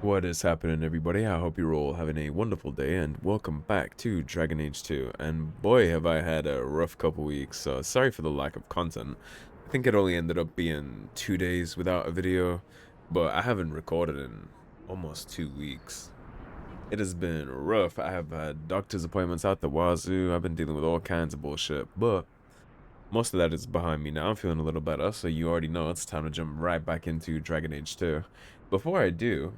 What is happening, everybody? I hope you're all having a wonderful day, and welcome back to Dragon Age 2. And boy, have I had a rough couple weeks, so sorry for the lack of content. I think it only ended up being 2 days without a video, but I haven't recorded in almost 2 weeks. It has been rough. I have had doctor's appointments out the wazoo. I've been dealing with all kinds of bullshit, but most of that is behind me now. I'm feeling a little better, so you already know it's time to jump right back into Dragon Age 2. Before I do,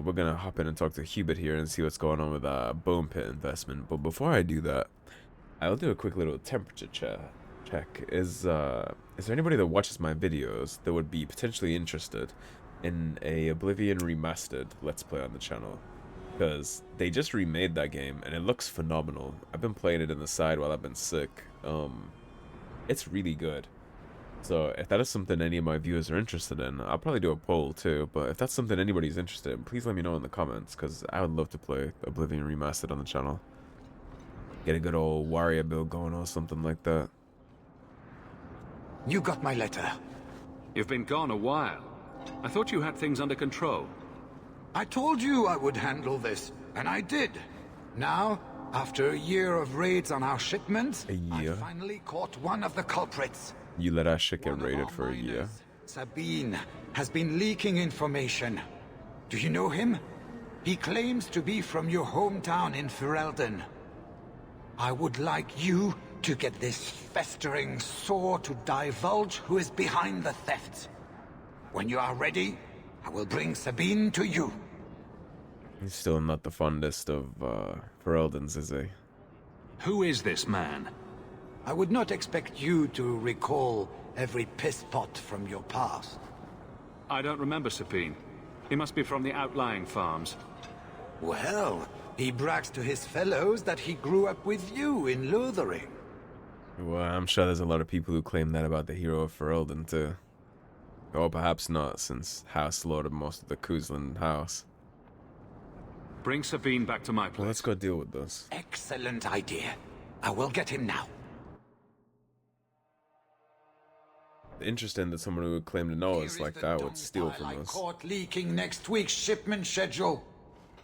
we're gonna hop in and talk to Hubert here and see what's going on with Bone Pit investment. But before I do that, I'll do a quick little temperature check. Is there anybody that watches my videos that would be potentially interested in a Oblivion remastered Let's Play on the channel? Because they just remade that game and it looks phenomenal. I've been playing it in the side while I've been sick. It's really good. So if that is something any of my viewers are interested in, I'll probably do a poll too, but if that's something anybody's interested in, please let me know in the comments, because I would love to play Oblivion Remastered on the channel. Get a good old warrior build going or something like that. You got my letter. You've been gone a while. I thought you had things under control. I told you I would handle this, and I did. Now, after a year of raids on our shipments, I finally caught one of the culprits. You let our shit get raided for a year. Sabine has been leaking information. Do you know him? He claims to be from your hometown in Ferelden. I would like you to get this festering sore to divulge who is behind the thefts. When you are ready, I will bring Sabine to you. He's still not the fondest of Fereldens, is he? Who is this man? I would not expect you to recall every piss pot from your past. I don't remember Sabine. He must be from the outlying farms. Well, he brags to his fellows that he grew up with you in Lothering. Well, I'm sure there's a lot of people who claim that about the hero of Ferelden too. Or perhaps not, since House slaughtered most of the Kuzlin house. Bring Sabine back to my place. Well, let's go deal with this. Excellent idea. I will get him now. Interesting that someone who would claim to know us like that would steal from us. Caught leaking next week's shipment schedule.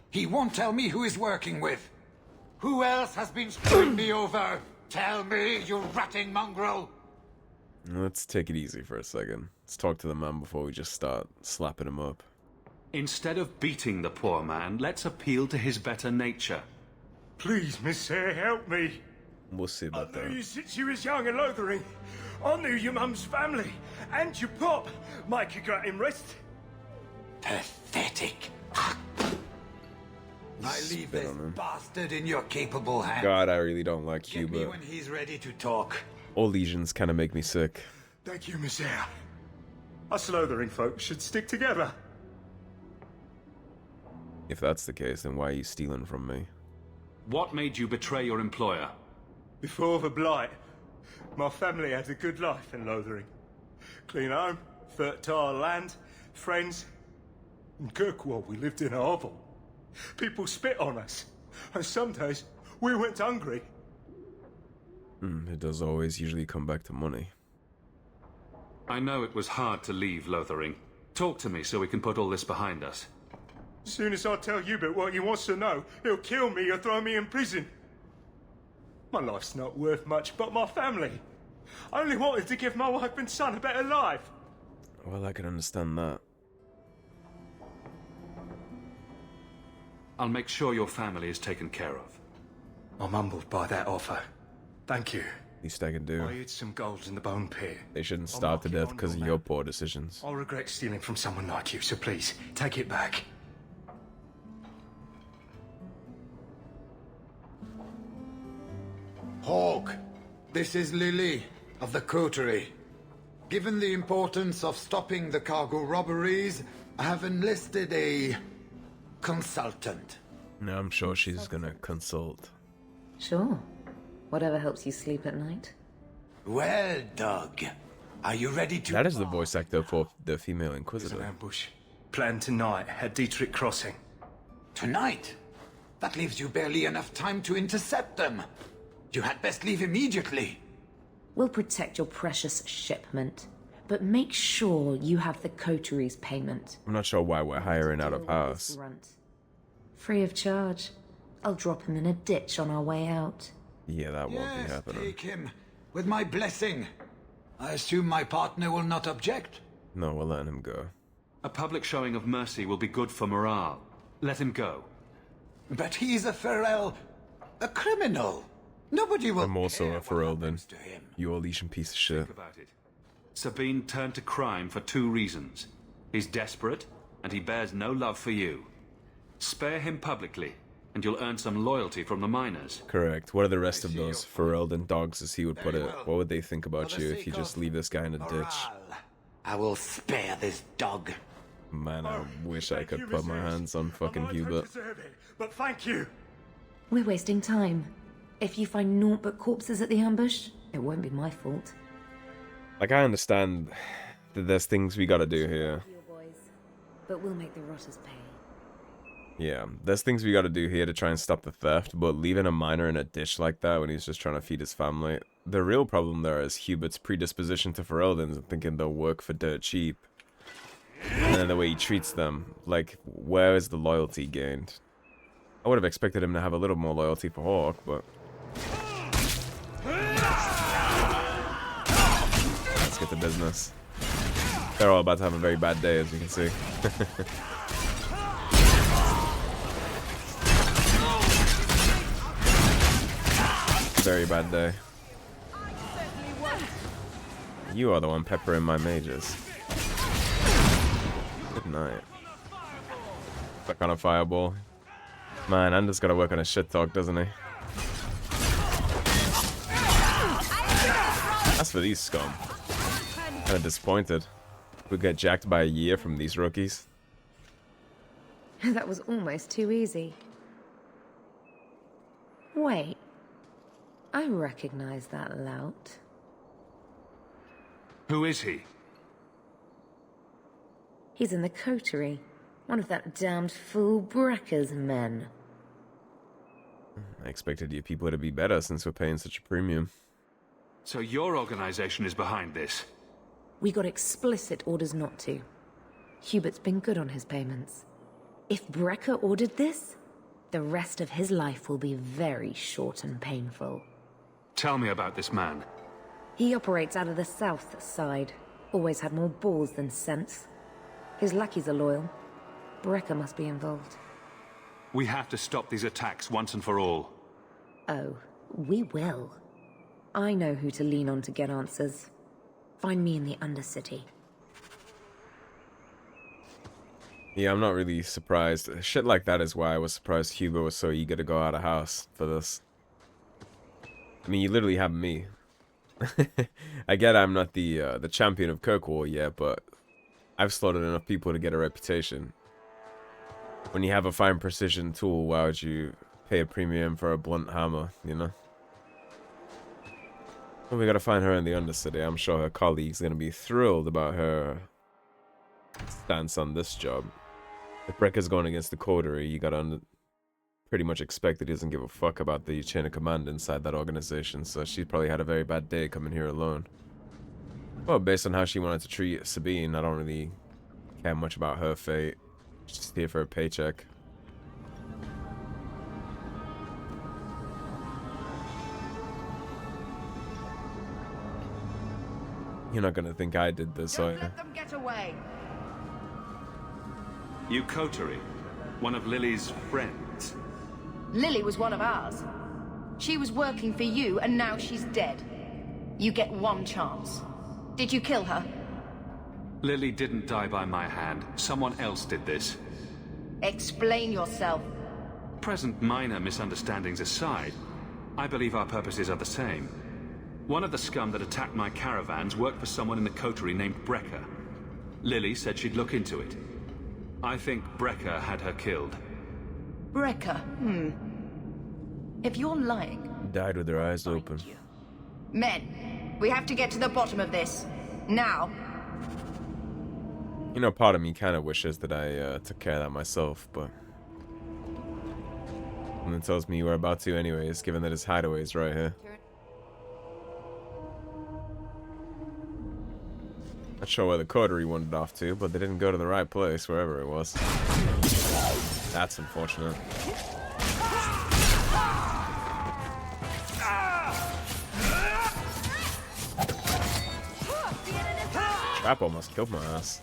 He won't tell me who he's working with. Who else has been screwing me over? Tell me, you ratting mongrel! Let's take it easy for a second. Let's talk to the man before we just start slapping him up. Instead of beating the poor man, let's appeal to his better nature. Please, Miss Sayre, help me. We'll see about that. I knew you since you was young and Lothering. I knew your mum's family, and your pop. Mike got him rest. Pathetic. I leave this bastard in your capable hands. God, I really don't like Get me Hubert. when he's ready to talk. All legions kind of make me sick. Thank you, Miss Sayre. Us Lothering folks should stick together. If that's the case, then why are you stealing from me? What made you betray your employer? Before the Blight, my family had a good life in Lothering. Clean home, fertile land, friends. In Kirkwall, we lived in a hovel. People spit on us, and some days we went hungry. It does always usually come back to money. I know it was hard to leave Lothering. Talk to me so we can put all this behind us. As soon as I tell Hubert what he wants to know, he'll kill me or throw me in prison. My life's not worth much, but my family. I only wanted to give my wife and son a better life. Well, I can understand that. I'll make sure your family is taken care of. I'm humbled by that offer. Thank you. Least I can do. I hid some gold in the bone pit. They shouldn't starve to death because of your poor decisions. I'll regret stealing from someone like you, so please, take it back. Hawk, this is Lily of the Coterie. Given the importance of stopping the cargo robberies, I have enlisted a consultant. No, I'm sure she's gonna consult. Sure. Whatever helps you sleep at night. Well, Doug, are you ready to... That is the voice actor for the female There's an Inquisitor. ambush planned tonight at Dietrich Crossing. Tonight? That leaves you barely enough time to intercept them. You had best leave immediately. We'll protect your precious shipment. but make sure you have the coterie's payment. I'm not sure why we're hiring out of house. Free of charge. I'll drop him in a ditch on our way out. Yeah, that won't be Yes, happening. take him. With my blessing. I assume my partner will not object? No, we're letting him go. A public showing of mercy will be good for morale. Let him go. But he's a Ferel... a criminal. Nobody will I'm also care a Ferel what then. happens to him. You Orlesian piece of shit. Think about it. Sabine turned to crime for 2 reasons. He's desperate, and he bears no love for you. Spare him publicly, and you'll earn some loyalty from the miners. Correct. What are the rest of those Ferelden dogs, as he would put Very it? well. What would they think about For the you if sake you just of leave this guy in a ditch? morale, I will spare this dog. Man, I wish I Thank could you, put my Messieurs. hands on fucking I might Hubert. deserve it, but thank you. We're wasting time. If you find naught but corpses at the ambush, it won't be my fault. Like, I understand that there's things we gotta do here. Your boys, but we'll make the rotters pay. Yeah, there's things we gotta do here to try and stop the theft, but leaving a miner in a ditch like that when he's just trying to feed his family... The real problem there is Hubert's predisposition to Fereldans and thinking they'll work for dirt cheap. And then the way he treats them. Like, where is the loyalty gained? I would have expected him to have a little more loyalty for Hawk, but... Let's get to business. They're all about to have a very bad day, as you can see. Very bad day. You are the one peppering my mages. Good night. Stuck on a fireball. Man, Anders gotta work on his shit talk, doesn't he? As for these scum, kinda disappointed. We get jacked by a year from these rookies. That was almost too easy. Wait. I recognize that lout. Who is he? He's in the coterie. One of that damned fool Brekka's men. I expected you people to be better since we're paying such a premium. So your organization is behind this? We got explicit orders not to. Hubert's been good on his payments. If Brekka ordered this, the rest of his life will be very short and painful. Tell me about this man. He operates out of the south side. Always had more balls than sense. His lackeys are loyal. Brekka must be involved. We have to stop these attacks once and for all. Oh, we will. I know who to lean on to get answers. Find me in the Undercity. Yeah, I'm not really surprised. Shit like that is why I was surprised Hubert was so eager to go out of house for this. I mean, you literally have me. I get I'm not the champion of Kirkwall yet, but I've slaughtered enough people to get a reputation. When you have a fine precision tool, why would you pay a premium for a blunt hammer, you know? Well, we gotta find her in the Undercity. I'm sure her colleagues are gonna be thrilled about her stance on this job. If Brekka's going against the Coterie, you gotta pretty much expect that he doesn't give a fuck about the chain of command inside that organization, so she's probably had a very bad day coming here alone. Well, based on how she wanted to treat Sabine, I don't really care much about her fate. She's just here for a paycheck. You're not gonna think I did this, are you? Let them get away. You Coterie, one of Lily's friends. Lily was one of ours. She was working for you, and now she's dead. You get one chance. Did you kill her? Lily didn't die by my hand. Someone else did this. Explain yourself. Present minor misunderstandings aside, I believe our purposes are the same. One of the scum that attacked my caravans worked for someone in the Coterie named Brekka. Lily said she'd look into it. I think Brekka had her killed. Brekka, If you're lying... Died with her eyes open. Men, we have to get to the bottom of this. Now. You know, part of me kind of wishes that I took care of that myself, but... Something tells me we're about to anyways, given that his hideaway's right here. Not sure where the Coterie wandered off to, but they didn't go to the right place, wherever it was. That's unfortunate. Trap almost killed my ass.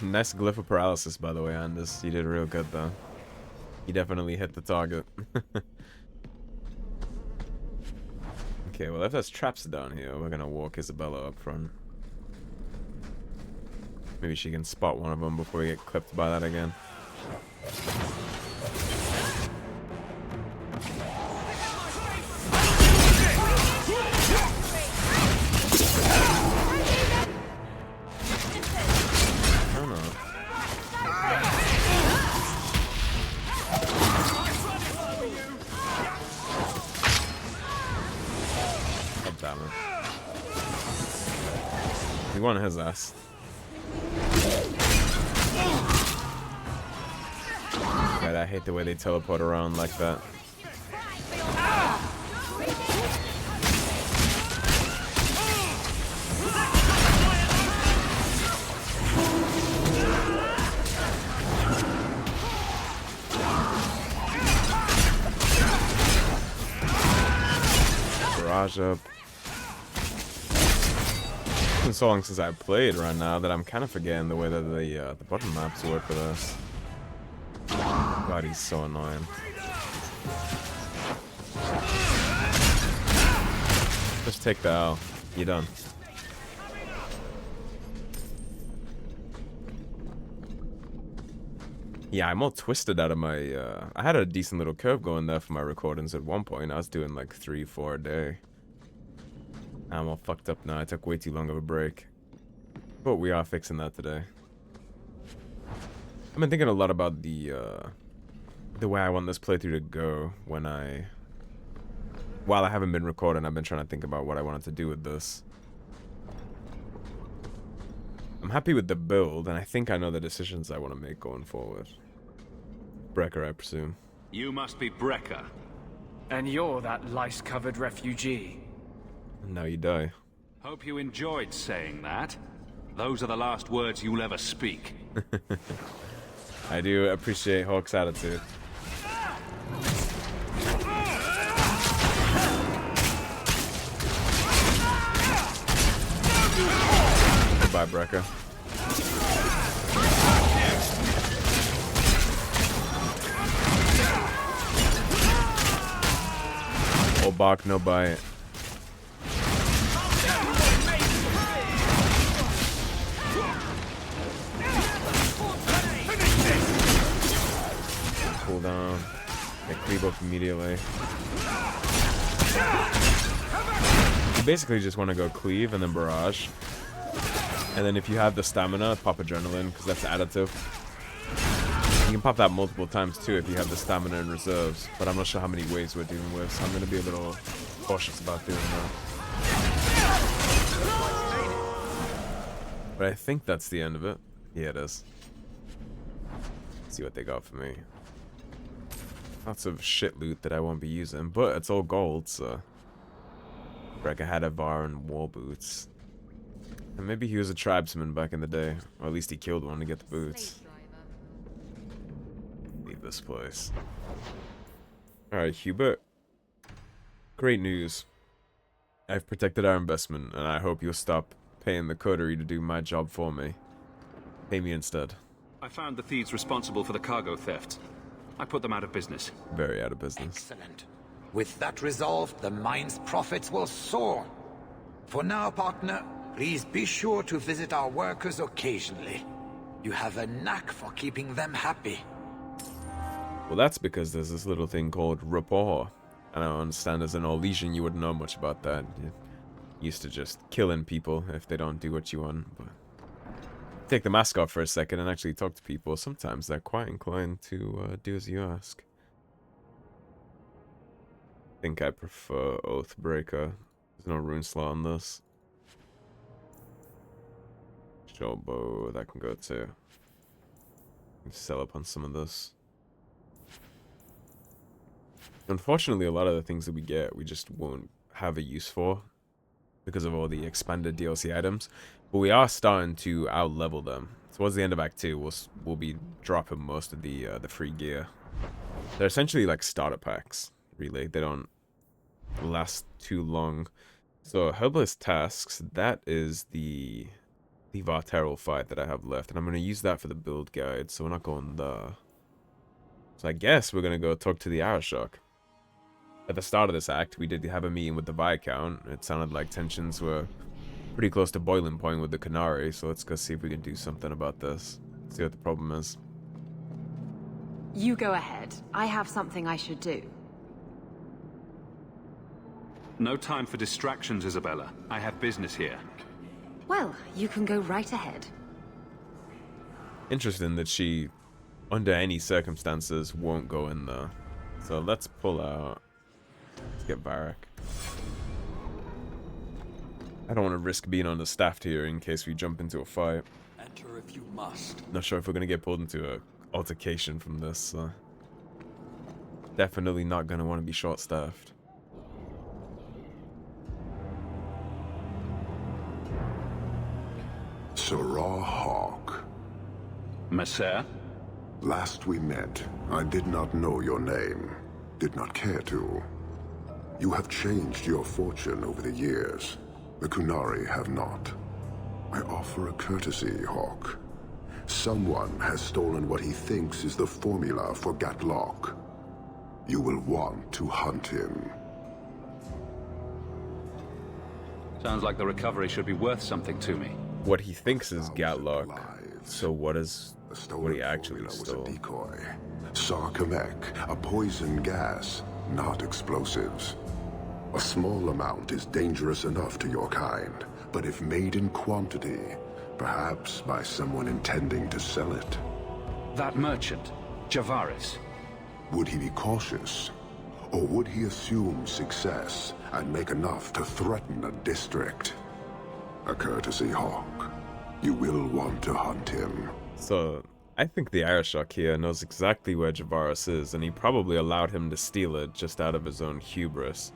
Nice glyph of paralysis, by the way, Anders. You did real good, though. You definitely hit the target. Okay, well, if there's traps down here, we're gonna walk Isabella up front. Maybe she can spot one of them before we get clipped by that again. He won his ass. God, I hate the way they teleport around like that. Barrage up. It's been so long since I played right now that I'm kind of forgetting the way that the button maps work for this. God, he's so annoying. Just take the L. You're done. Yeah, I'm all twisted out of my, I had a decent little curve going there for my recordings at one point. I was doing like 3-4 a day. I'm all fucked up now. I took way too long of a break. But we are fixing that today. I've been thinking a lot about the way I want this playthrough to go when while I haven't been recording, I've been trying to think about what I wanted to do with this. I'm happy with the build, and I think I know the decisions I want to make going forward. Brecker, I presume. You must be Brecker. And you're that lice-covered refugee. And now you die. Hope you enjoyed saying that. Those are the last words you'll ever speak. I do appreciate Hawk's attitude. Goodbye, Brecker. Old Bach, no bite. Cool down. Get cleave up immediately. You basically just want to go cleave and then barrage. And then if you have the stamina, pop adrenaline, because that's additive. You can pop that multiple times too if you have the stamina in reserves. But I'm not sure how many waves we're dealing with, so I'm going to be a little cautious about doing that. But I think that's the end of it. Yeah, it is. Let's see what they got for me. Lots of shit loot that I won't be using, but it's all gold, so... Brecker had a bar and wall boots. And maybe he was a tribesman back in the day. Or at least he killed one to get the boots. Leave this place. Alright, Hubert. Great news. I've protected our investment, and I hope you'll stop paying the coterie to do my job for me. Pay me instead. I found the thieves responsible for the cargo theft. I put them out of business. Very out of business. Excellent. With that resolved, the mine's profits will soar. For now, partner, please be sure to visit our workers occasionally. You have a knack for keeping them happy. Well, that's because there's this little thing called rapport. And I don't understand as an Orlesian you wouldn't know much about that. You're used to just killing people if they don't do what you want, but... Take the mask off for a second and actually talk to people. Sometimes they're quite inclined to do as you ask. I think I prefer Oathbreaker. There's no rune slot on this. Short bow, that can go too. Sell up on some of this. Unfortunately, a lot of the things that we get, we just won't have a use for. because of all the expanded DLC items, but we are starting to out-level them. Towards the end of Act 2, we'll be dropping most of the free gear. They're essentially like starter packs, really. They don't last too long. So, Herbalist Tasks, that is the Varterral fight that I have left, and I'm going to use that for the build guide, so we're not going there. So I guess we're going to go talk to the Arishok. At the start of this act, we did have a meeting with the Viscount. It sounded like tensions were pretty close to boiling point with the Qunari, so let's go see if we can do something about this. See what the problem is. You go ahead. I have something I should do. No time for distractions, Isabella. I have business here. Well, you can go right ahead. Interesting that she, under any circumstances, won't go in there. So let's pull out. Let's get Varric. I don't want to risk being understaffed here in case we jump into a fight. Enter if you must. Not sure if we're going to get pulled into a altercation from this. So definitely not going to want to be short-staffed. Saar-Hawk. Messer? Last we met, I did not know your name. Did not care to. You have changed your fortune over the years. The Qunari have not. I offer a courtesy, Hawk. Someone has stolen what he thinks is the formula for Gatlock. You will want to hunt him. Sounds like the recovery should be worth something to me. What he thinks is Gatlock. So what he actually stole? Was a decoy. Saar-Qamek, a poison gas, not explosives. A small amount is dangerous enough to your kind, but if made in quantity, perhaps by someone intending to sell it. That merchant, Javaris. Would he be cautious? Or would he assume success and make enough to threaten a district? A courtesy, Hawk. You will want to hunt him. So, I think the Arishok here knows exactly where Javaris is, and he probably allowed him to steal it just out of his own hubris.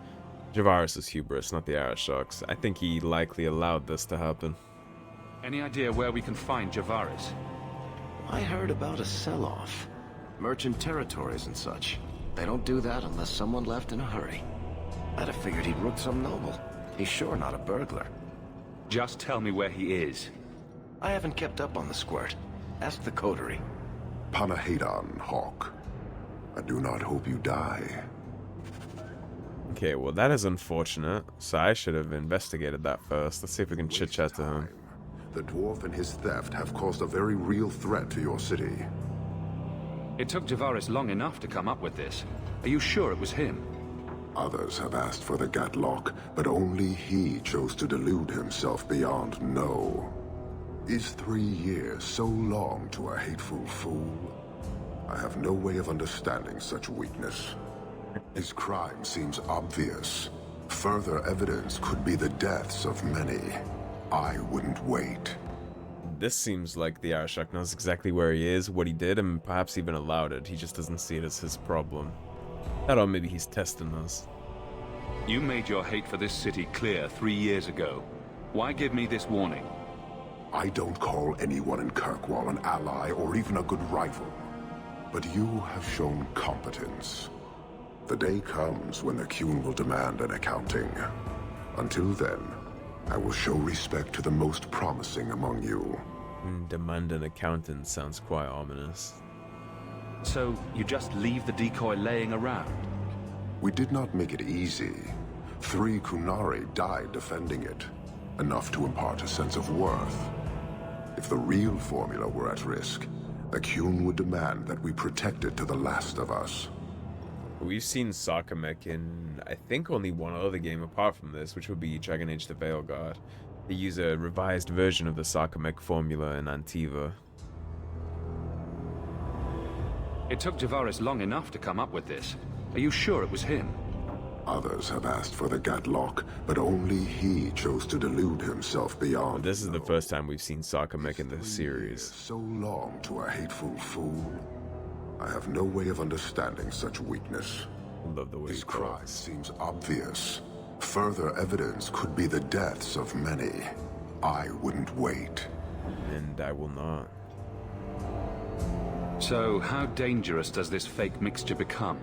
Javaris' hubris, not the Arishok's. I think he likely allowed this to happen. Any idea where we can find Javaris? I heard about a sell-off. Merchant territories and such. They don't do that unless someone left in a hurry. I'd have figured he'd rooked some noble. He's sure not a burglar. Just tell me where he is. I haven't kept up on the squirt. Ask the Coterie. Panahedon, Hawk. I do not hope you die. Okay, well that is unfortunate, so I should have investigated that first. Let's see if we can chit-chat to him. The dwarf and his theft have caused a very real threat to your city. It took Javaris long enough to come up with this. Are you sure it was him? Others have asked for the Gatlock, but only he chose to delude himself beyond no. Is 3 years so long to a hateful fool? I have no way of understanding such weakness. His crime seems obvious. Further evidence could be the deaths of many. I wouldn't wait. This seems like the Arishok knows exactly where he is, what he did, and perhaps even allowed it. He just doesn't see it as his problem. That or maybe he's testing us. You made your hate for this city clear 3 years ago. Why give me this warning? I don't call anyone in Kirkwall an ally or even a good rival. But you have shown competence. The day comes when the Qun will demand an accounting. Until then, I will show respect to the most promising among you. Demand an accountant sounds quite ominous. So, you just leave the decoy laying around? We did not make it easy. 3 Qunari died defending it. Enough to impart a sense of worth. If the real formula were at risk, the Qun would demand that we protect it to the last of us. We've seen Saar-Qamek in, I think, only one other game apart from this, which would be Dragon Age the Veilguard. They use a revised version of the Saar-Qamek formula in Antiva. It took Javaris long enough to come up with this. Are you sure it was him? Others have asked for the Gatlock, but only he chose to delude himself beyond. This is the first time we've seen Saar-Qamek in this series. So long to a hateful fool. I have no way of understanding such weakness. I love the way His he crime talks. seems obvious. Further evidence could be the deaths of many. I wouldn't wait. And I will not. So, how dangerous does this fake mixture become?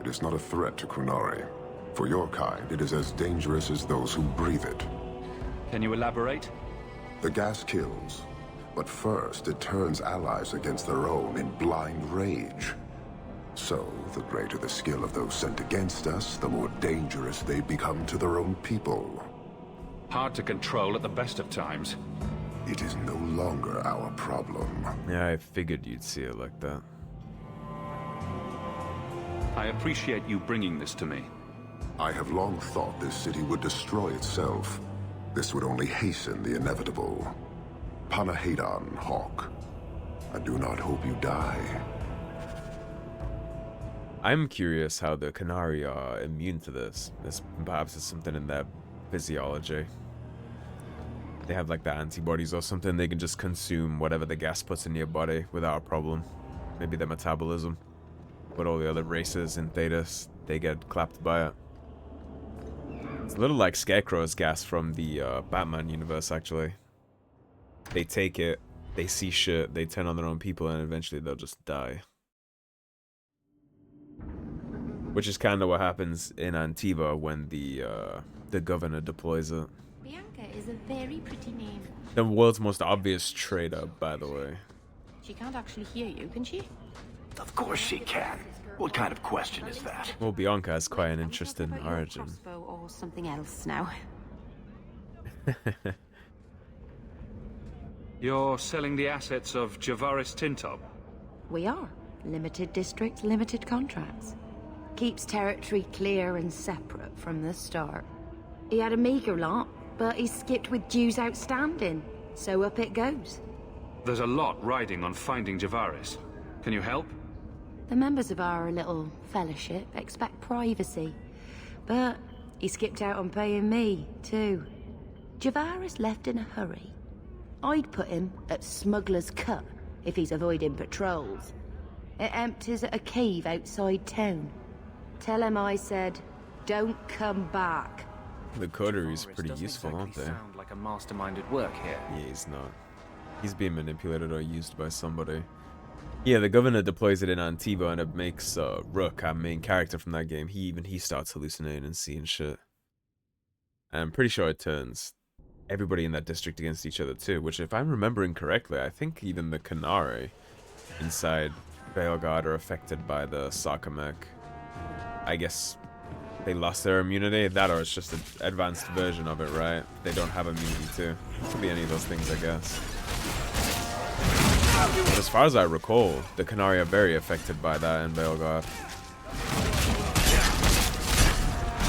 It is not a threat to Qunari. For your kind, it is as dangerous as those who breathe it. Can you elaborate? The gas kills, but first it turns allies against their own in blind rage. So, the greater the skill of those sent against us, the more dangerous they become to their own people. Hard to control at the best of times. It is no longer our problem. Yeah, I figured you'd see it like that. I appreciate you bringing this to me. I have long thought this city would destroy itself. This would only hasten the inevitable. Panahadan, Hawk. I do not hope you die. I'm curious how the Qunari are immune to this. This perhaps is something in their physiology. They have like the antibodies or something. They can just consume whatever the gas puts in your body without a problem. Maybe their metabolism. But all the other races in Thedas, they get clapped by it. It's a little like Scarecrow's gas from the Batman universe, actually. They take it, they see shit, they turn on their own people, and eventually they'll just die. Which is kind of what happens in Antiva when the governor deploys it. Bianca is a very pretty name. The world's most obvious traitor, by the way. She can't actually hear you, can she? Of course she can. What kind of question is that? Well, Bianca has quite an interesting origin. Crossbow or something else now. You're selling the assets of Javaris Tintop? We are. Limited district, limited contracts. Keeps territory clear and separate from the start. He had a meager lot, but he skipped with dues outstanding. So up it goes. There's a lot riding on finding Javaris. Can you help? The members of our little fellowship expect privacy. But he skipped out on paying me, too. Javaris left in a hurry. I'd put him at Smuggler's Cut if he's avoiding patrols. It empties at a cave outside town. Tell him I said, don't come back. The Coterie's pretty useful, aren't they? Sound like a mastermind at work here. Yeah, he's not. He's being manipulated or used by somebody. Yeah, the governor deploys it in Antiva, and it makes Rook, our main character from that game, he starts hallucinating and seeing shit. And I'm pretty sure it turns everybody in that district against each other too, which if I'm remembering correctly, I think even the Qunari inside Veilguard are affected by the Saar-Qamek. I guess they lost their immunity, that or it's just an advanced version of it, right? They don't have immunity too. It could be any of those things, I guess. But as far as I recall, the Qunari are very affected by that in Veilguard.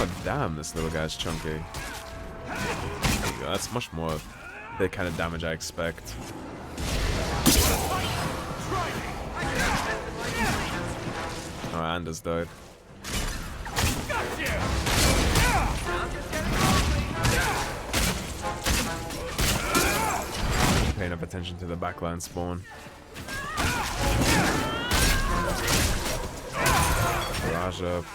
Oh damn, this little guy's chunky. There you go, that's much more the kind of damage I expect. Oh, Anders died. Paying up attention to the backline spawn. Barrage up.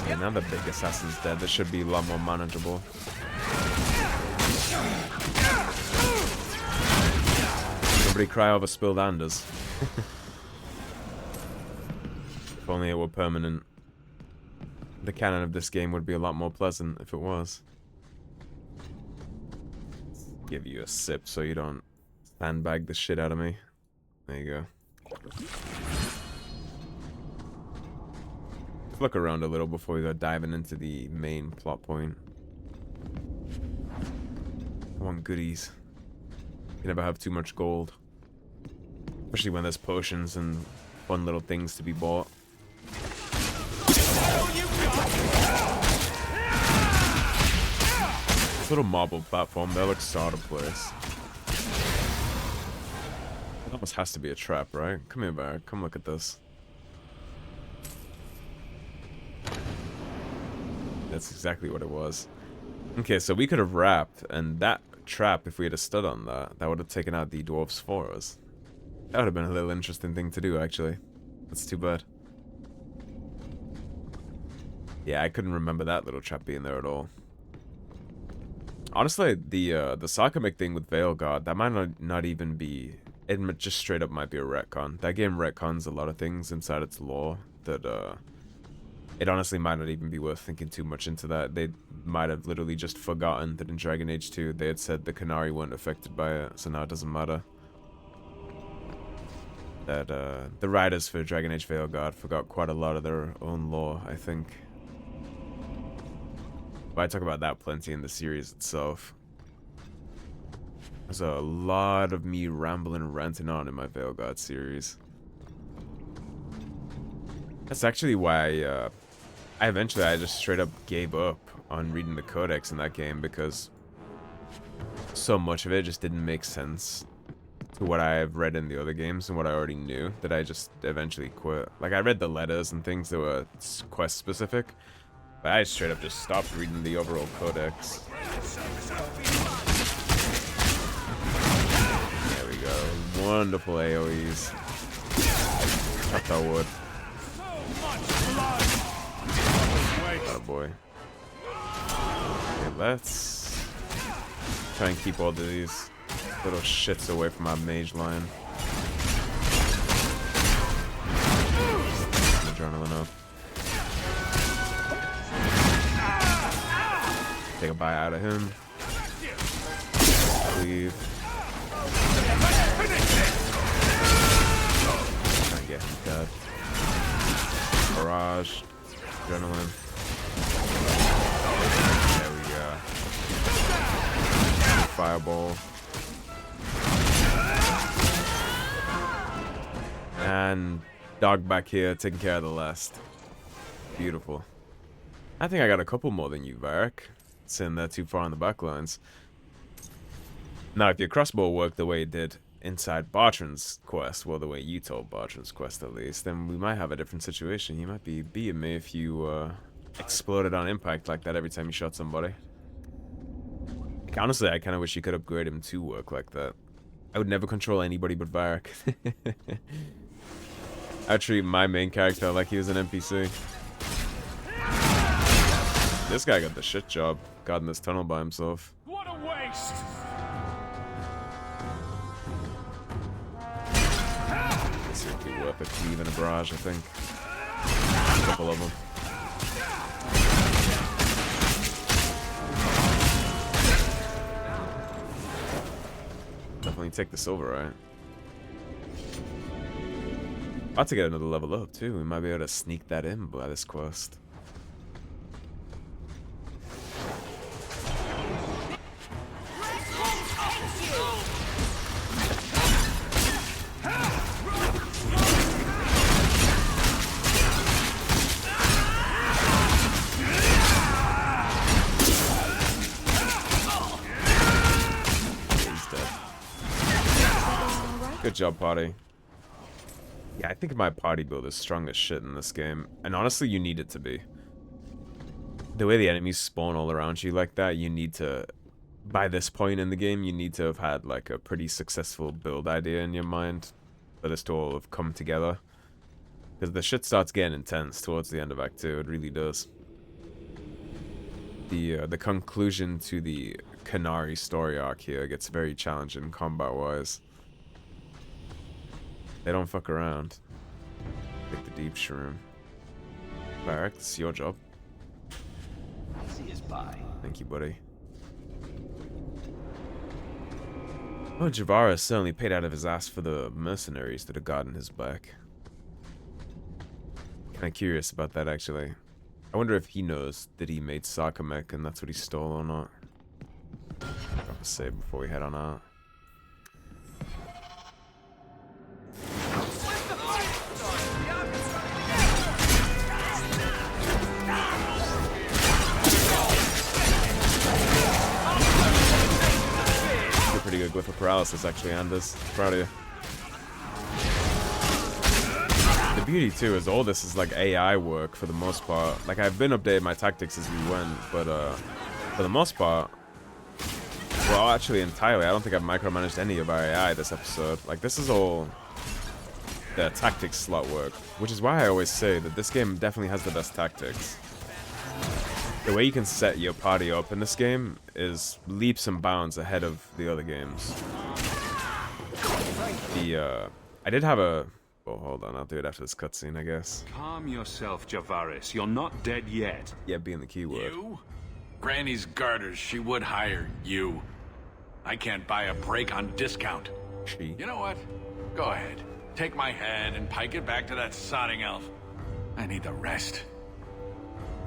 Yeah, now the big assassin's dead. This should be a lot more manageable. Nobody cry over spilled Anders. If only it were permanent. The canon of this game would be a lot more pleasant if it was. Give you a sip so you don't sandbag the shit out of me. There you go. Just look around a little before we go diving into the main plot point. I want goodies. You never have too much gold. Especially when there's potions and fun little things to be bought. This little marble platform, that looks out of place. It almost has to be a trap, right? Come here, Barry. Come look at this. That's exactly what it was. Okay, so we could have wrapped, and that trap, if we had stood on that, that would have taken out the dwarves for us. That would have been a little interesting thing to do, actually. That's too bad. Yeah, I couldn't remember that little trap being there at all. Honestly, the Saar-Qamek thing with Veilguard, that might not even be... It just straight up might be a retcon. That game retcons a lot of things inside its lore that, it honestly might not even be worth thinking too much into that. They might have literally just forgotten that in Dragon Age 2 they had said the Qunari weren't affected by it, so now it doesn't matter. That the writers for Dragon Age Veilguard forgot quite a lot of their own lore, I think. But I talk about that plenty in the series itself. There's a lot of me rambling and ranting on in my Veilguard series. That's actually why I eventually just straight up gave up on reading the Codex in that game, because so much of it just didn't make sense to what I've read in the other games and what I already knew, that I just eventually quit. Like, I read the letters and things that were quest specific, but I straight up just stopped reading the overall Codex. There we go. Wonderful AoEs. Chop that wood. Oh boy. Okay, let's try and keep all of these little shits away from my mage line. Adrenaline up. Take a bite out of him. Leave. Try and get him dead. Barrage. Adrenaline. There we go. Fireball. And dog back here taking care of the last. Beautiful. I think I got a couple more than you, Varric. Sitting there too far on the back lines. Now, if your crossbow worked the way it did inside Bartran's quest, well, the way you told Bartran's quest at least, then we might have a different situation. You might be beating me if you exploded on impact like that every time you shot somebody. Like, honestly, I kind of wish you could upgrade him to work like that. I would never control anybody but Varric. I treat my main character like he was an NPC. This guy got the shit job, got in this tunnel by himself. What a waste! This would be worth it to even a barrage, I think. A couple of them. Definitely take the silver, right? About to get another level up too. We might be able to sneak that in by this quest. Good job, party. Yeah, I think my party build is strong as shit in this game. And honestly, you need it to be. The way the enemies spawn all around you like that, you need to... By this point in the game, you need to have had like a pretty successful build idea in your mind for this to all have come together. Because the shit starts getting intense towards the end of Act 2, it really does. The conclusion to the Qunari story arc here gets very challenging combat-wise. They don't fuck around. Take the deep shroom. Varric, this is your job. See us by. Thank you, buddy. Oh, Javara certainly paid out of his ass for the mercenaries that are guarding his back. Kinda curious about that, actually. I wonder if he knows that he made Saar-Qamek and that's what he stole or not. Drop a save before we head on out. Pretty good glyph of paralysis, actually, Anders. Proud of you. The beauty, too, is all this is like AI work for the most part. Like, I've been updating my tactics as we went, but for the most part, Well, actually, entirely. I don't think I've micromanaged any of our AI this episode. Like, this is all the tactics slot work, which is why I always say that this game definitely has the best tactics. The way you can set your party up in this game is leaps and bounds ahead of the other games. I did have a... Oh, hold on, I'll do it after this cutscene, I guess. Calm yourself, Javaris. You're not dead yet. Yeah, being the keyword. You? Granny's garters, she would hire you. I can't buy a break on discount. She. You know what? Go ahead. Take my head and pike it back to that sodding elf. I need the rest.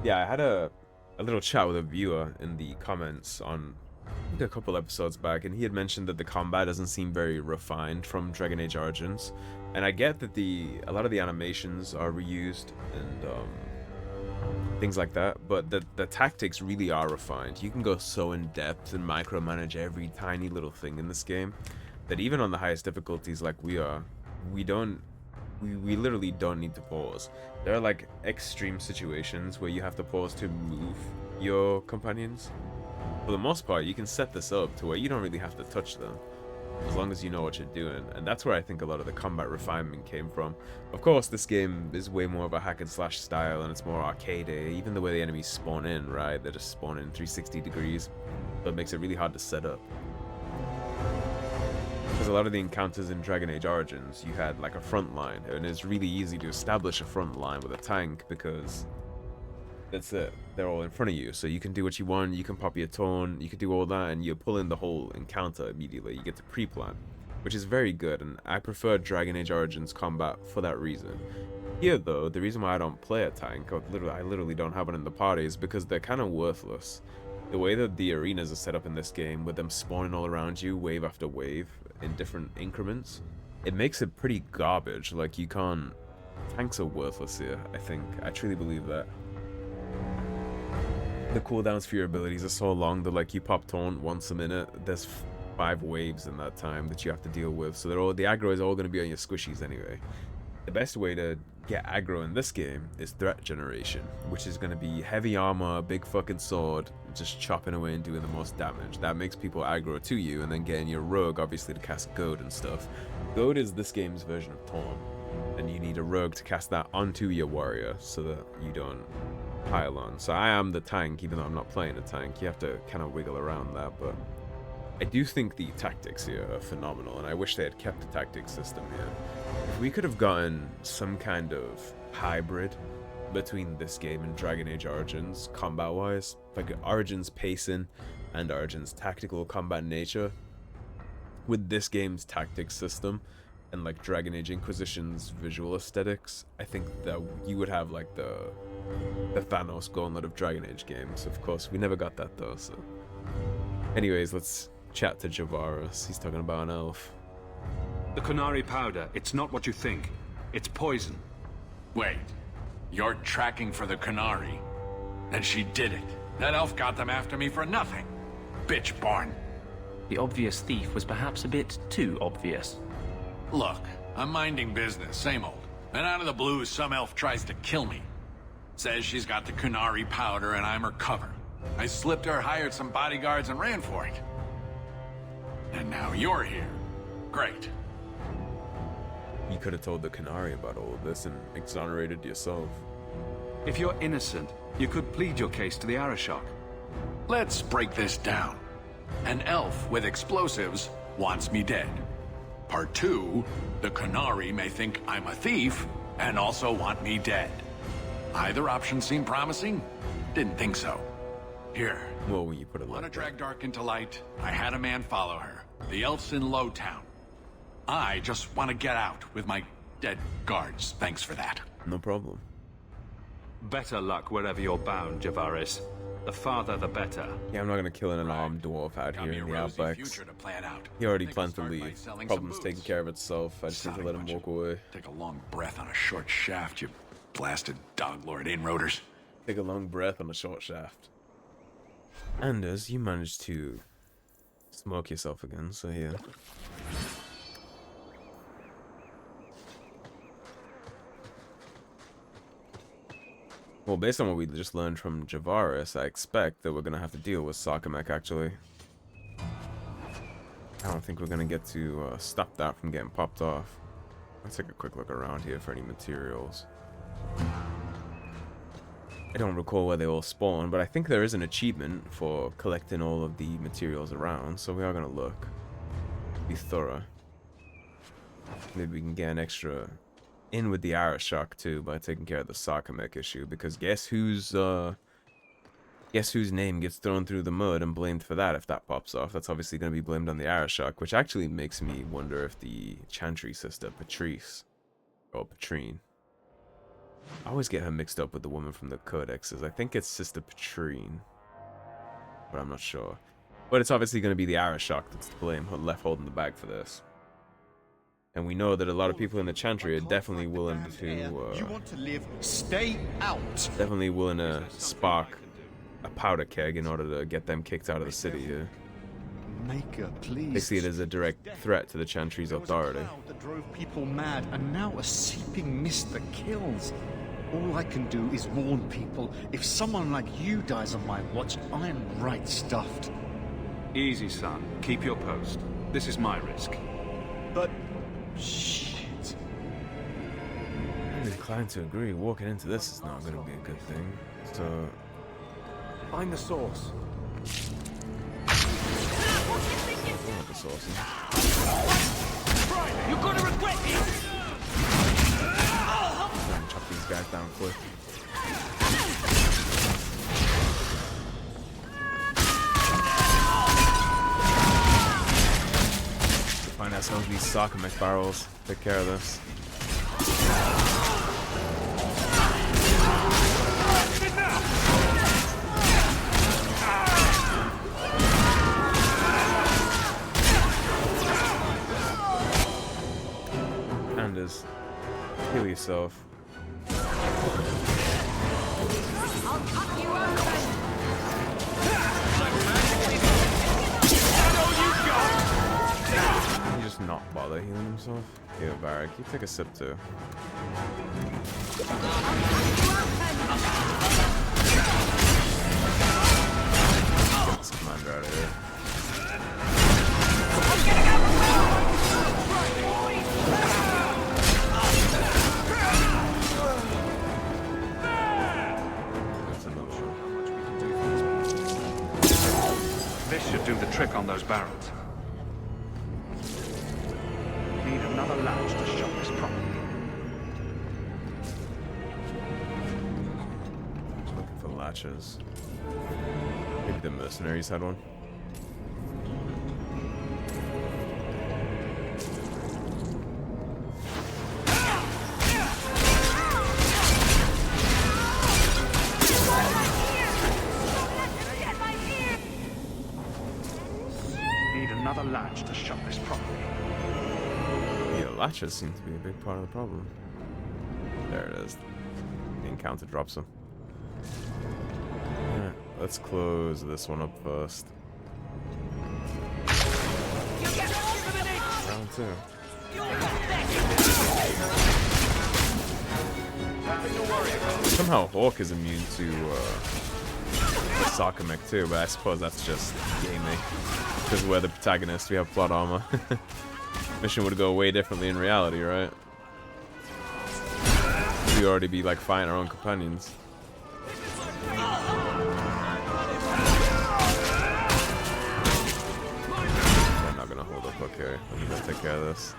Yeah, I had a little chat with a viewer in the comments on a couple episodes back, and he had mentioned that the combat doesn't seem very refined from Dragon Age Origins. And I get that a lot of the animations are reused and things like that, but the tactics really are refined. You can go so in depth and micromanage every tiny little thing in this game that even on the highest difficulties like we are, we literally don't need to pause. There are like extreme situations where you have to pause to move your companions. For the most part, you can set this up to where you don't really have to touch them, as long as you know what you're doing, and that's where I think a lot of the combat refinement came from. Of course, this game is way more of a hack and slash style, and it's more arcade-y. Even the way the enemies spawn in, right? They just spawn in 360 degrees, so it makes it really hard to set up. Because a lot of the encounters in Dragon Age Origins, you had like a front line, and it's really easy to establish a front line with a tank because that's it. They're all in front of you, so you can do what you want, you can pop your tone, you can do all that, and you pull in the whole encounter immediately. You get to pre-plan, which is very good, and I prefer Dragon Age Origins combat for that reason. Here, though, the reason why I don't play a tank, or I literally don't have one in the party, is because they're kind of worthless. The way that the arenas are set up in this game, with them spawning all around you, wave after wave, in different increments, it makes it pretty garbage. Like, you can't... Tanks are worthless here, I think. I truly believe that. The cooldowns for your abilities are so long that, like, you pop taunt once a minute, there's 5 waves in that time that you have to deal with, so the aggro is all going to be on your squishies anyway. The best way to get aggro in this game is threat generation, which is going to be heavy armor, big fucking sword, just chopping away and doing the most damage. That makes people aggro to you, and then getting your rogue, obviously, to cast goad and stuff. Goad is this game's version of taunt, and you need a rogue to cast that onto your warrior so that you don't pile on. So I am the tank, even though I'm not playing a tank. You have to kind of wiggle around that, but I do think the tactics here are phenomenal, and I wish they had kept the tactics system here. If we could have gotten some kind of hybrid between this game and Dragon Age Origins, combat-wise, like Origins pacing and Origins tactical combat nature, with this game's tactics system and like Dragon Age Inquisition's visual aesthetics, I think that you would have like the Thanos gauntlet of Dragon Age games. Of course, we never got that though, so... Anyways, let's chat to Javaris. He's talking about an elf. The Qunari powder, it's not what you think. It's poison. Wait, you're tracking for the Qunari? And she did it. That elf got them after me for nothing. Bitch born. The obvious thief was perhaps a bit too obvious. Look, I'm minding business, same old. And out of the blue, some elf tries to kill me. Says she's got the Qunari powder and I'm her cover. I slipped her, hired some bodyguards, and ran for it. And now you're here. Great. You could have told the Qunari about all of this and exonerated yourself. If you're innocent, you could plead your case to the Arishok. Let's break this down. An elf with explosives wants me dead. Part 2, the Qunari may think I'm a thief and also want me dead. Either option seemed promising? Didn't think so. Here. Well, when you put it Want to like drag that. Dark into light? I had a man follow her. The elf's in Lowtown. I just want to get out with my dead guards. Thanks for that. No problem. Better luck wherever you're bound, Javaris. The farther, the better. Yeah, I'm not gonna kill an unarmed dwarf out here in the outbacks. He already planned to leave. Problem's taken care of itself. I just need to let him walk away. Take a long breath on a short shaft, you blasted dog lord inroaders. Take a long breath on a short shaft. Anders, you managed to smoke yourself again, so yeah. Well, based on what we just learned from Javaris, I expect that we're gonna have to deal with Saar-Qamek, actually. I don't think we're gonna get to stop that from getting popped off. Let's take a quick look around here for any materials. I don't recall where they all spawn, but I think there is an achievement for collecting all of the materials around, so we are gonna look. Be thorough. Maybe we can get an extra in with the Arishok too by taking care of the Saar-Qamek issue, because guess whose name gets thrown through the mud and blamed for that if that pops off? That's obviously going to be blamed on the Arishok, which actually makes me wonder if the Chantry sister, Patrice, or Patrine, I always get her mixed up with the woman from the Codexes. I think it's Sister Patrine, but I'm not sure. But it's obviously going to be the Arishok that's to blame, left holding the bag for this. And we know that a lot of people in the Chantry are definitely willing to, you want to live, stay out. Definitely willing to spark a powder keg in order to get them kicked out of the city here. Maker, please. They see it as a direct threat to the Chantry's authority. That drove people mad, and now a seeping mist that kills. All I can do is warn people. If someone like you dies on my watch, I'm right stuffed. Easy, son. Keep your post. This is my risk. But... shit. I'm inclined to agree. Walking into this is not going to be a good thing. So... find the source. the source. You're gonna regret this! Try and chop these guys down quick. Find out some of these Saar-Qamek barrels. Take care of this. Anders, heal yourself. Can you just not bother healing himself? Here, Varric, you take a sip too. Get this commander out of here. This should do the trick on those barrels. Need another latch to shut this properly. Looking for latches. Maybe the mercenaries had one. Another latch to shut this properly. Yeah, latches seem to be a big part of the problem. There it is. The encounter drops them. Alright, let's close this one up first. Round two. Somehow Hawk is immune to Saar-Qamek too, but I suppose that's just gaming. Because we're the protagonist, we have plot armor. Mission would go way differently in reality, right? We'd already be like fighting our own companions. I'm not gonna hold up, okay. Let me go take care of this.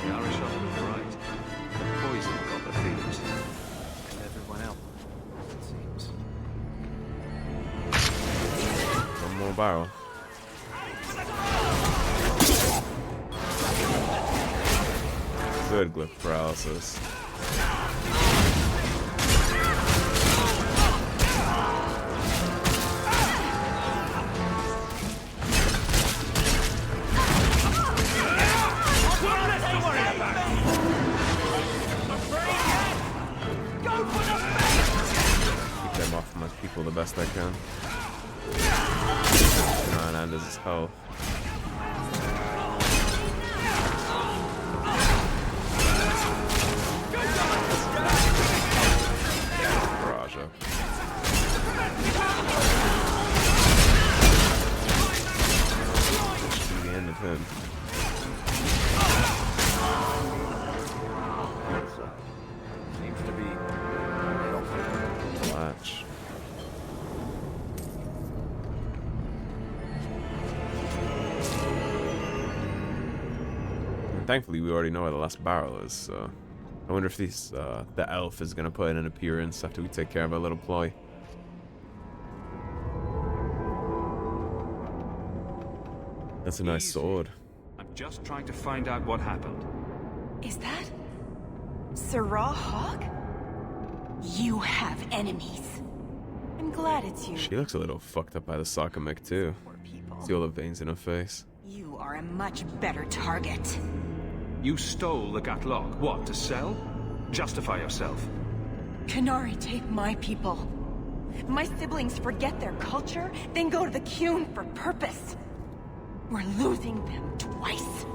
The Arishok was right. The poison got the Thedas. And everyone else, it seems. One more barrel. Good glyph paralysis. Keep them off my people the best I can. And Anders' health. And thankfully, we already know where the last barrel is, so... I wonder if the elf is going to put in an appearance after we take care of our little ploy. That's a nice sword. I'm just trying to find out what happened. Is that Saar-Qamek? You have enemies. I'm glad it's you. She looks a little fucked up by the Saar-Qamek too. See all the veins in her face. You are a much better target. You stole the Gatlock. What, to sell? Justify yourself. Qunari take my people. My siblings forget their culture, then go to the Qun for purpose. We're losing them twice.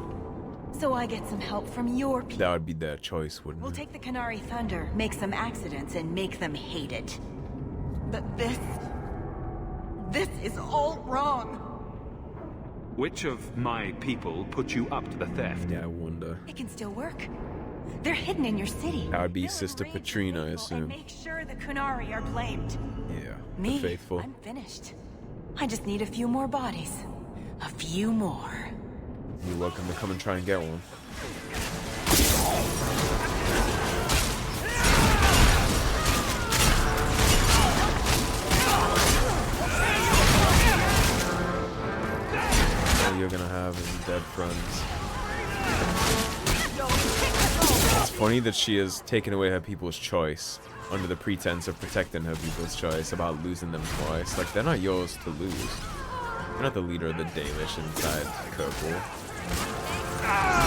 So I get some help from your people. That would be their choice, wouldn't We'll it? take the Qunari Thunder, make some accidents, and make them hate it. But this is all wrong. Which of my people put you up to the theft? Yeah, I wonder. It can still work. They're hidden in your city. That would be Sister Petrina, I assume. Make sure the Qunari are blamed. Yeah, Me, the faithful. I'm finished. I just need a few more bodies. A few more. You're welcome to come and try and get one. All you're gonna have is dead friends. It's funny that she has taken away her people's choice under the pretense of protecting her people's choice about losing them twice. Like, they're not yours to lose. You're not the leader of the Dalish inside Kirkwall.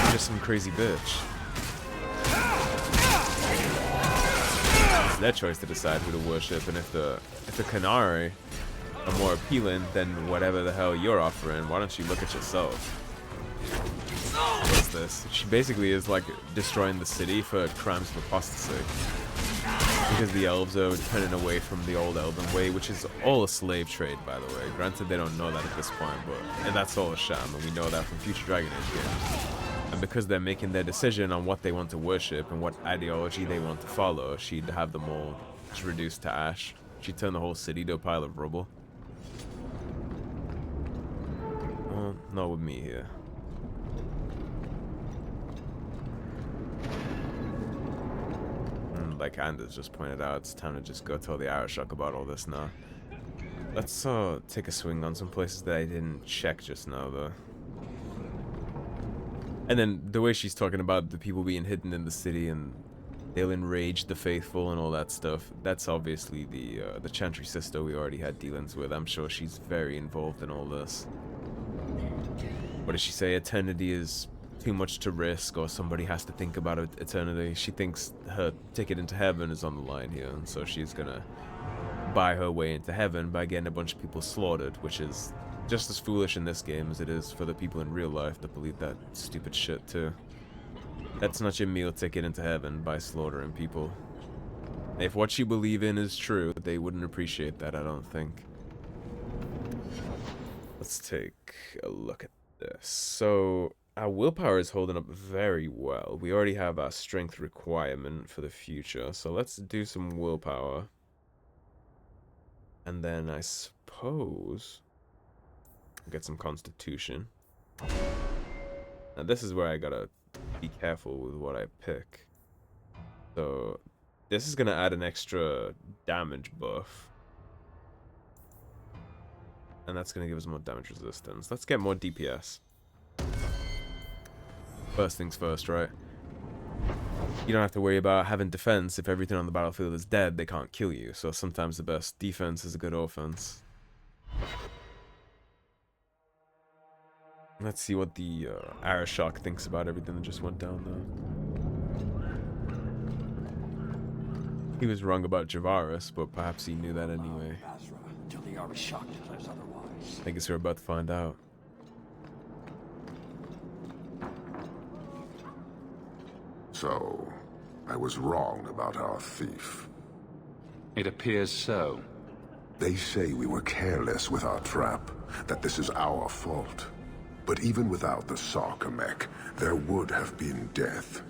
You're just some crazy bitch. It's their choice to decide who to worship, and if the Qunari are more appealing than whatever the hell you're offering, why don't you look at yourself? What is this? She basically is like destroying the city for crimes of apostasy. Because the elves are turning away from the old elven way, which is all a slave trade, by the way. Granted, they don't know that at this point, and that's all a sham, and we know that from future Dragon Age games. And because they're making their decision on what they want to worship and what ideology they want to follow, she'd have them all just reduced to ash. She'd turn the whole city to a pile of rubble. Well, not with me here. Like Anders just pointed out, it's time to just go tell the Arishok about all this now. Let's take a swing on some places that I didn't check just now, though. And then the way she's talking about the people being hidden in the city and they'll enrage the faithful and all that stuff, that's obviously the Chantry sister we already had dealings with. I'm sure she's very involved in all this. What does she say? Eternity is too much to risk, or somebody has to think about eternity. She thinks her ticket into heaven is on the line here, and so she's gonna buy her way into heaven by getting a bunch of people slaughtered, which is just as foolish in this game as it is for the people in real life that believe that stupid shit too. That's not your meal ticket into heaven, by slaughtering people. If what you believe in is true, they wouldn't appreciate that, I don't think. Let's take a look at this. So our willpower is holding up very well. We already have our strength requirement for the future, so let's do some willpower. And then I suppose get some constitution. Now this is where I gotta be careful with what I pick. So this is gonna add an extra damage buff. And that's gonna give us more damage resistance. Let's get more DPS. First things first, right? You don't have to worry about having defense. If everything on the battlefield is dead, they can't kill you. So sometimes the best defense is a good offense. Let's see what the Arishok thinks about everything that just went down there. He was wrong about Javaris, but perhaps he knew that anyway. Until the Arishok declares otherwise. I guess we're about to find out. So, I was wrong about our thief. It appears so. They say we were careless with our trap, that this is our fault. But even without the Saar-Qamek, there would have been death.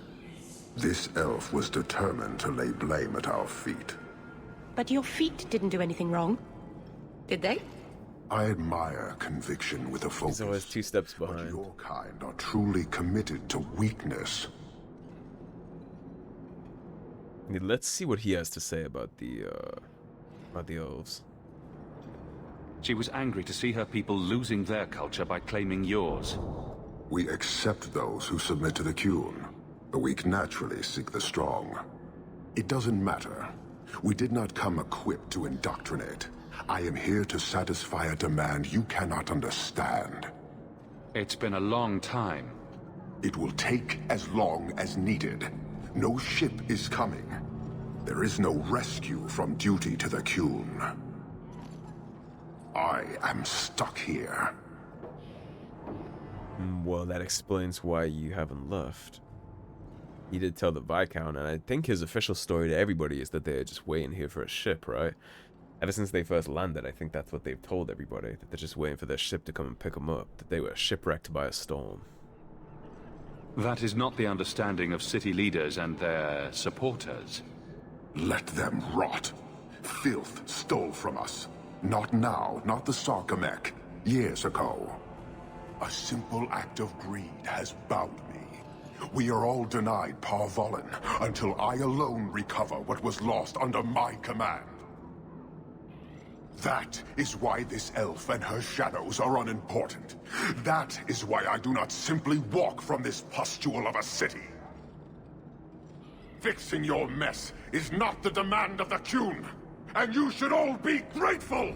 This elf was determined to lay blame at our feet. But your feet didn't do anything wrong, did they? I admire conviction with a focus. He's always 2 steps behind. But your kind are truly committed to weakness. Let's see what he has to say about the elves. She was angry to see her people losing their culture by claiming yours. We accept those who submit to the Qun. The weak naturally seek the strong. It doesn't matter. We did not come equipped to indoctrinate. I am here to satisfy a demand you cannot understand. It's been a long time. It will take as long as needed. No ship is coming. There is no rescue from duty to the Qun. I am stuck here. Well, that explains why you haven't left. He did tell the Viscount, and I think his official story to everybody is that they're just waiting here for a ship, right? Ever since they first landed, I think that's what they've told everybody, that they're just waiting for their ship to come and pick them up, that they were shipwrecked by a storm. That is not the understanding of city leaders and their supporters. Let them rot. Filth stole from us. Not now, not the Saar-Qamek. Years ago. A simple act of greed has bound me. We are all denied Parvolin until I alone recover what was lost under my command. That is why this elf and her shadows are unimportant. That is why I do not simply walk from this pustule of a city. Fixing your mess is not the demand of the Qun, and you should all be grateful!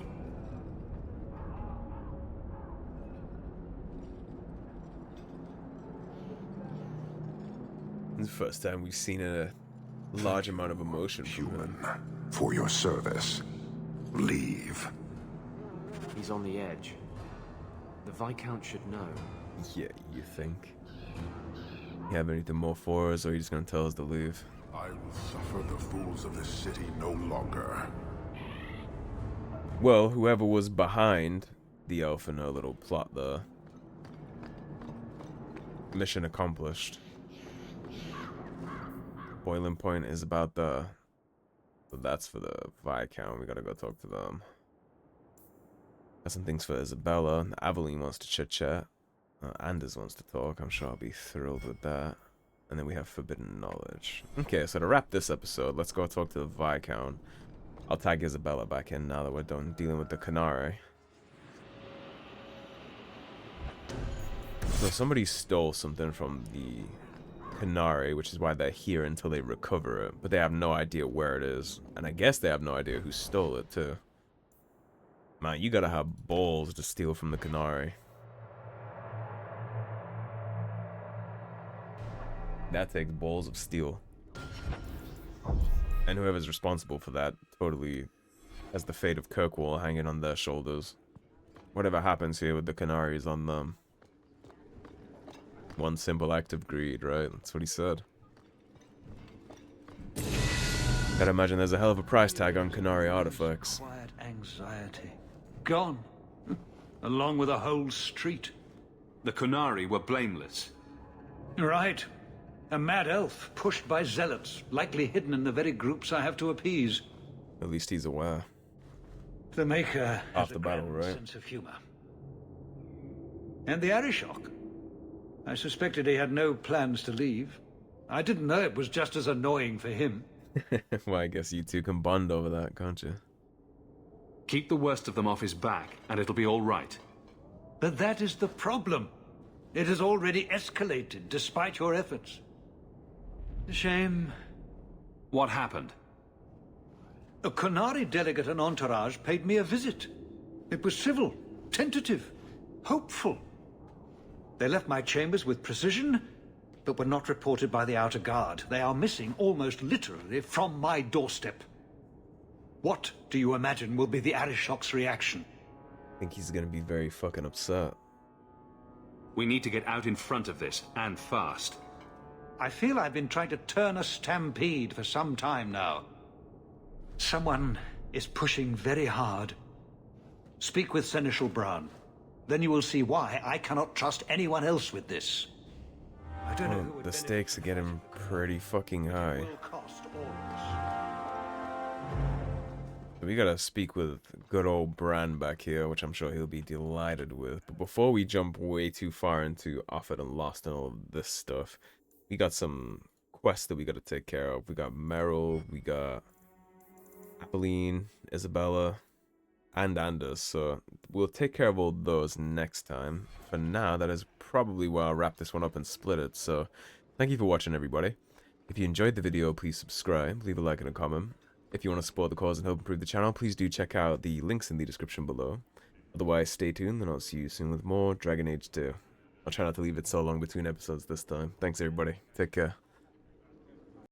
It's the first time we've seen a large amount of emotion from him. For your service. Leave. He's on the edge. The Viscount should know. Yeah, you think? You have anything more for us, or are you just gonna tell us to leave? I will suffer the fools of this city no longer. Well, whoever was behind the elf and her little plot there. Mission accomplished. Boiling point is about the... So that's for the Viscount. We gotta go talk to them. Got some things for Isabella. Aveline wants to chit-chat. Anders wants to talk. I'm sure I'll be thrilled with that. And then we have Forbidden Knowledge. Okay, so to wrap this episode, let's go talk to the Viscount. I'll tag Isabella back in now that we're done dealing with the Qunari. So somebody stole something from the Qunari, which is why they're here until they recover it. But they have no idea where it is. And I guess they have no idea who stole it, too. Man, you gotta have balls to steal from the Qunari. That takes balls of steel. And whoever's responsible for that totally has the fate of Kirkwall hanging on their shoulders. Whatever happens here with the Qunari is on them. One simple act of greed, right? That's what he said. Gotta imagine there's a hell of a price tag on Qunari artifacts. Quiet anxiety. Gone. Along with a whole street. The Qunari were blameless. Right. A mad elf pushed by zealots, likely hidden in the very groups I have to appease. At least he's aware. The Maker has After battle, right? sense of humor. And the Arishok. I suspected he had no plans to leave. I didn't know it was just as annoying for him. Well, I guess you two can bond over that, can't you? Keep the worst of them off his back, and it'll be all right. But that is the problem. It has already escalated, despite your efforts. A shame. What happened? A Qunari delegate and entourage paid me a visit. It was civil, tentative, hopeful. They left my chambers with precision, but were not reported by the outer guard. They are missing almost literally from my doorstep. What do you imagine will be the Arishok's reaction? I think he's gonna be very fucking upset. We need to get out in front of this, and fast. I feel I've been trying to turn a stampede for some time now. Someone is pushing very hard. Speak with Seneschal Brown. Then you will see why I cannot trust anyone else with this. I don't know who would the stakes are getting pretty fucking high. We gotta speak with good old Bran back here, which I'm sure he'll be delighted with. But before we jump way too far into Offit and Lost and all of this stuff, we got some quests that we gotta take care of. We got Meryl, we got Apolline, Isabella, and Anders. So we'll take care of all those next time. For now, that is probably where I'll wrap this one up and split it. So thank you for watching, everybody. If you enjoyed the video, please subscribe, leave a like and a comment. If you want to support the cause and help improve the channel, please do check out the links in the description below. Otherwise, stay tuned and I'll see you soon with more Dragon Age 2. I'll try not to leave it so long between episodes this time. Thanks everybody. Take care.